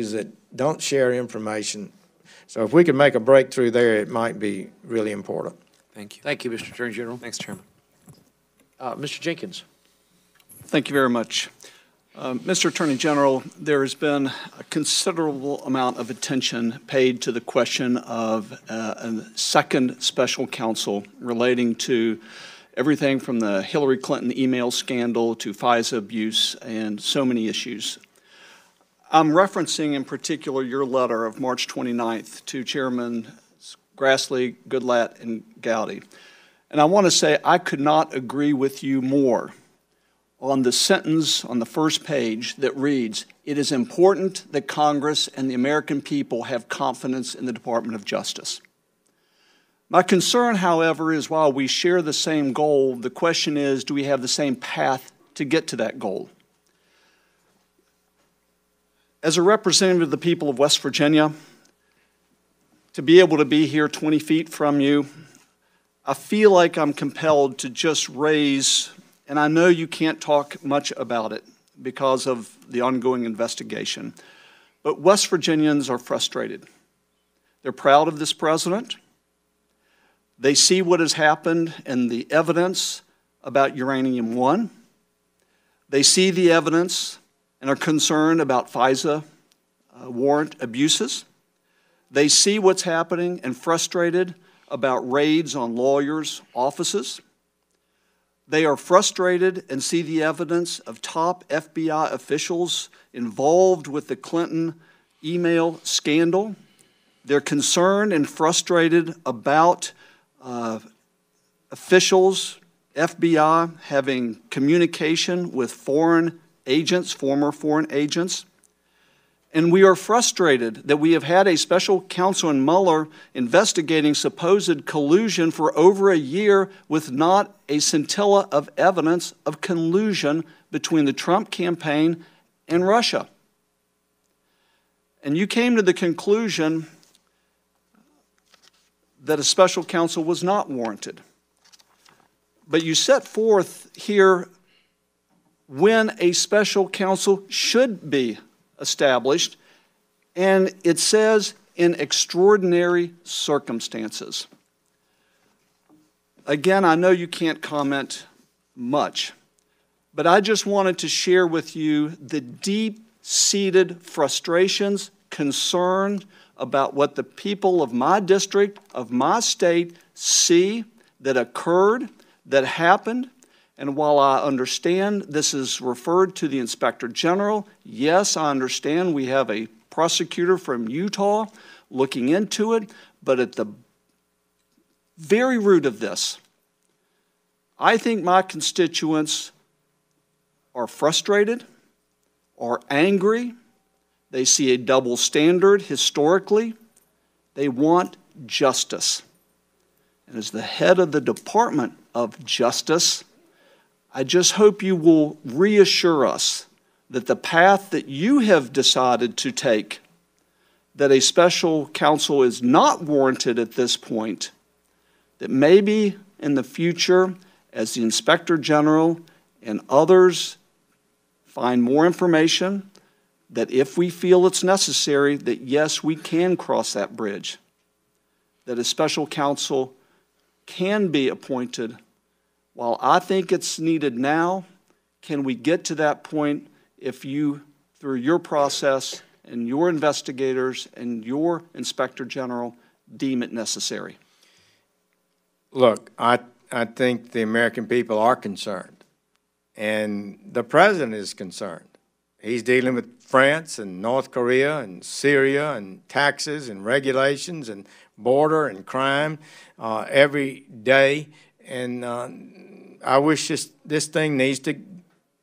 that don't share information. So if we could make a breakthrough there, it might be really important. Thank you. Thank you, Mr. Attorney General. Thanks, Chairman. Mr. Jenkins. Thank you very much. Mr. Attorney General, there has been a considerable amount of attention paid to the question of a second special counsel relating to everything from the Hillary Clinton email scandal to FISA abuse and so many issues. I'm referencing in particular your letter of March 29th to Chairman Grassley, Goodlatte, and Gowdy. And I want to say I could not agree with you more on the sentence on the first page that reads, "It is important that Congress and the American people have confidence in the Department of Justice." My concern, however, is while we share the same goal, the question is, do we have the same path to get to that goal? As a representative of the people of West Virginia, to be able to be here 20 feet from you, I feel like I'm compelled to just raise, and I know you can't talk much about it because of the ongoing investigation, but West Virginians are frustrated. They're proud of this president. They see what has happened and the evidence about Uranium One. They see the evidence and are concerned about FISA warrant abuses. They see what's happening and frustrated about raids on lawyers' offices. They are frustrated and see the evidence of top FBI officials involved with the Clinton email scandal. They're concerned and frustrated about officials, FBI, having communication with foreign agents, former foreign agents. And we are frustrated that we have had a special counsel in Mueller investigating supposed collusion for over a year with not a scintilla of evidence of collusion between the Trump campaign and Russia. And you came to the conclusion that a special counsel was not warranted. But you set forth here when a special counsel should be established, and it says in extraordinary circumstances. Again, I know you can't comment much, but I just wanted to share with you the deep-seated frustrations, concern about what the people of my district, of my state, see that occurred, that happened. And while I understand this is referred to the Inspector General, yes, I understand we have a prosecutor from Utah looking into it, but at the very root of this, I think my constituents are frustrated, are angry. They see a double standard historically. They want justice. And as the head of the Department of Justice, I just hope you will reassure us that the path that you have decided to take, that a special counsel is not warranted at this point, that maybe in the future, as the Inspector General and others find more information, that if we feel it's necessary, that yes, we can cross that bridge, that a special counsel can be appointed. While I think it's needed now, can we get to that point if you, through your process and your investigators and your Inspector General, deem it necessary? Look, I think the American people are concerned, and the president is concerned. He's dealing with France and North Korea and Syria and taxes and regulations and border and crime every day. And I wish this thing needs to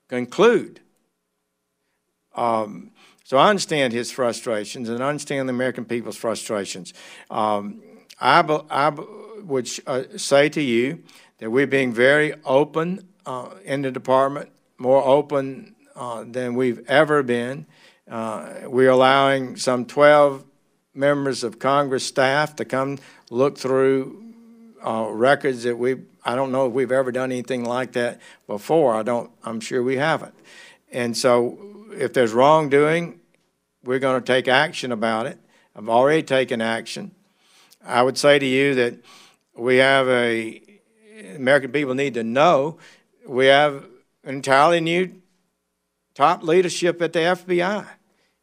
conclude. So I understand his frustrations, and I understand the American people's frustrations. I would say to you that we're being very open in the department, more open than we've ever been. We're allowing some 12 members of Congress staff to come look through records that I don't know if we've ever done anything like that before. I'm sure we haven't. And so if there's wrongdoing, we're going to take action about it. I've already taken action. I would say to you that American people need to know we have an entirely new top leadership at the FBI.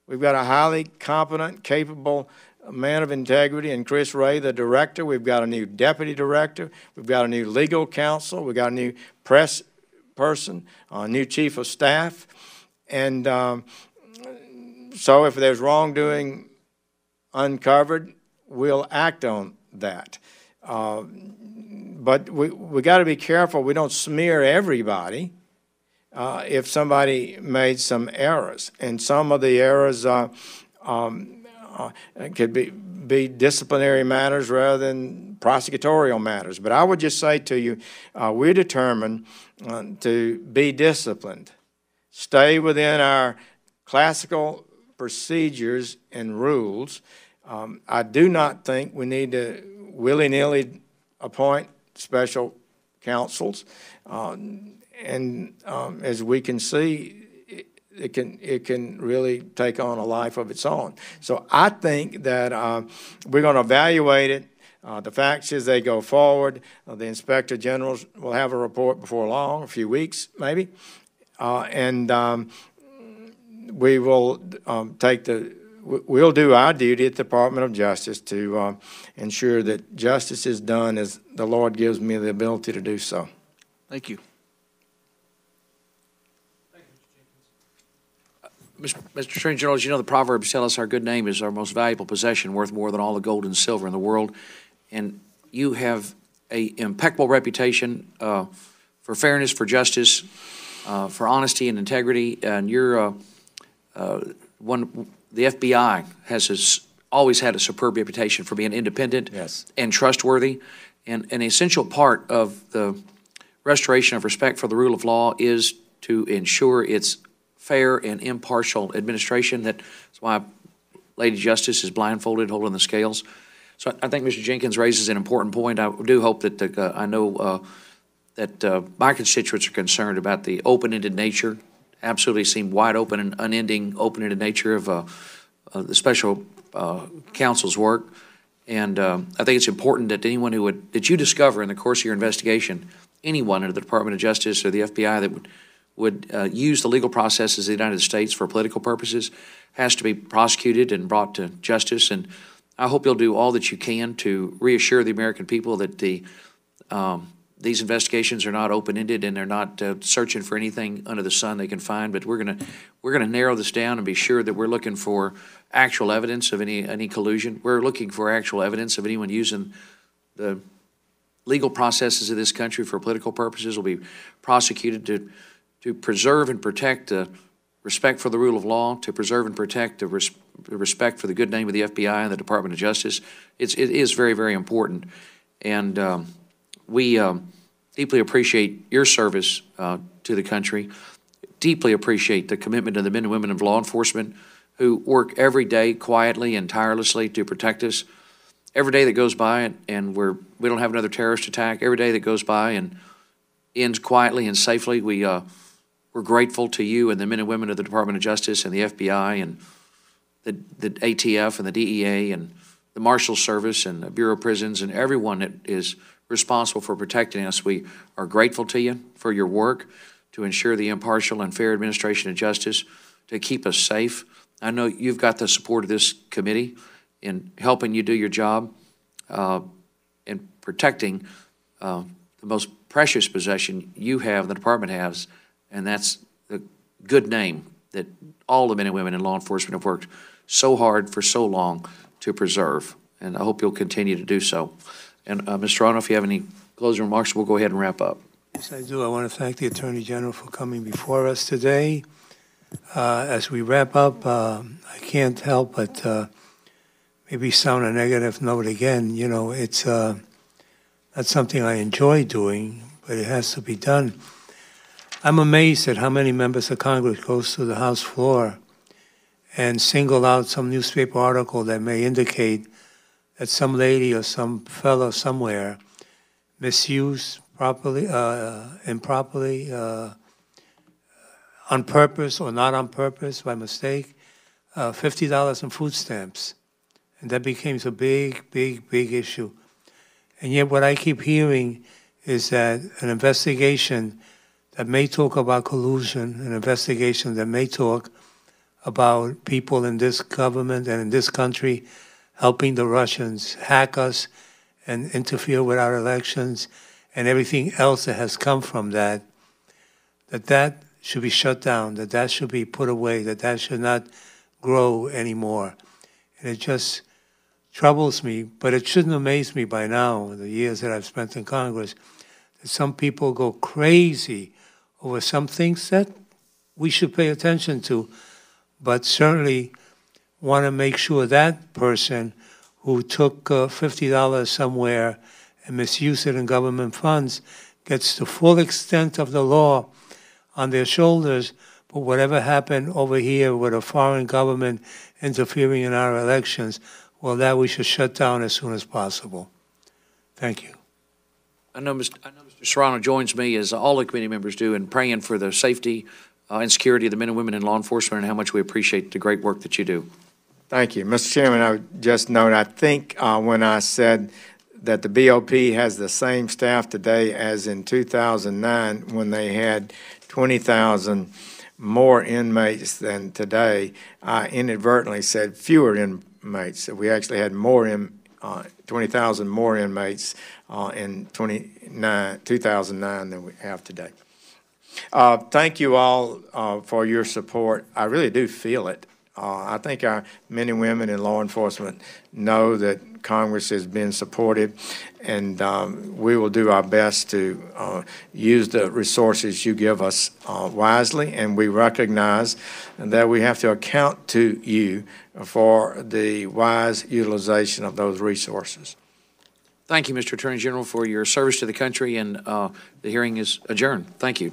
We've got a highly competent, capable man of integrity in Chris Ray, the director. We've got a new deputy director. We've got a new legal counsel. We've got a new press person, a new chief of staff. And so if there's wrongdoing uncovered, we'll act on that. But we got to be careful we don't smear everybody if somebody made some errors. And some of the errors could be disciplinary matters rather than prosecutorial matters. But I would just say to you, we're determined to be disciplined, stay within our classical procedures and rules. I do not think we need to willy-nilly appoint special counsels. And as we can see, it can really take on a life of its own. So I think that we're going to evaluate it. The facts as they go forward. The Inspector General will have a report before long, a few weeks maybe, and we will we'll do our duty at the Department of Justice to ensure that justice is done as the Lord gives me the ability to do so. Thank you. Mr. Attorney General, as you know, the Proverbs tell us our good name is our most valuable possession, worth more than all the gold and silver in the world. And you have an impeccable reputation for fairness, for justice, for honesty and integrity. And you're the FBI has always had a superb reputation for being independent and trustworthy. And an essential part of the restoration of respect for the rule of law is to ensure its fair and impartial administration. That's why Lady Justice is blindfolded, holding the scales. So I think Mr. Jenkins raises an important point. I do hope that I know that my constituents are concerned about the open-ended nature, absolutely seem wide open and unending open-ended nature of the special counsel's work. And I think it's important that anyone that you discover in the course of your investigation, anyone in the Department of Justice or the FBI that would use the legal processes of the United States for political purposes has to be prosecuted and brought to justice. And I hope you'll do all that you can to reassure the American people that these investigations are not open-ended and they're not searching for anything under the sun they can find. But we're gonna narrow this down and be sure that we're looking for actual evidence of any collusion. We're looking for actual evidence of anyone using the legal processes of this country for political purposes will be prosecuted to preserve and protect the respect for the rule of law, to preserve and protect the respect for the good name of the FBI and the Department of Justice. It is very, very important. And we deeply appreciate your service to the country, deeply appreciate the commitment of the men and women of law enforcement who work every day quietly and tirelessly to protect us. Every day that goes by and we don't have another terrorist attack, every day that goes by and ends quietly and safely, we're grateful to you and the men and women of the Department of Justice and the FBI and the ATF and the DEA and the Marshal Service and the Bureau of Prisons and everyone that is responsible for protecting us. We are grateful to you for your work to ensure the impartial and fair administration of justice, to keep us safe. I know you've got the support of this committee in helping you do your job in protecting the most precious possession you have, the department has, and that's the good name that all the men and women in law enforcement have worked so hard for so long to preserve. And I hope you'll continue to do so. And Mr. Arno, if you have any closing remarks, we'll go ahead and wrap up. Yes, I do. I want to thank the Attorney General for coming before us today. As we wrap up, I can't help but maybe sound a negative note again. You know, it's not something I enjoy doing, but it has to be done. I'm amazed at how many members of Congress goes to the House floor and single out some newspaper article that may indicate that some lady or some fellow somewhere misused improperly, on purpose or not on purpose, by mistake, $50 in food stamps. And that became a big, big, big issue. And yet what I keep hearing is that an investigation that may talk about collusion, an investigation that may talk about people in this government and in this country helping the Russians hack us and interfere with our elections and everything else that has come from that, that should be shut down, that should be put away, that should not grow anymore. And it just troubles me, but it shouldn't amaze me by now, the years that I've spent in Congress, that some people go crazy over some things that we should pay attention to, but certainly want to make sure that person who took $50 somewhere and misused it in government funds gets the full extent of the law on their shoulders. But whatever happened over here with a foreign government interfering in our elections, well, that we should shut down as soon as possible. Thank you. I know Mr. Serrano joins me, as all the committee members do, in praying for the safety and security of the men and women in law enforcement and how much we appreciate the great work that you do. Thank you. Mr. Chairman, I would just note, I think when I said that the BOP has the same staff today as in 2009 when they had 20,000 more inmates than today, I inadvertently said fewer inmates. We actually had 20,000 more inmates in 2009 than we have today. Thank you all for your support. I really do feel it. I think our men and women in law enforcement know that Congress has been supportive, and we will do our best to use the resources you give us wisely, and we recognize that we have to account to you for the wise utilization of those resources. Thank you, Mr. Attorney General, for your service to the country, and the hearing is adjourned. Thank you.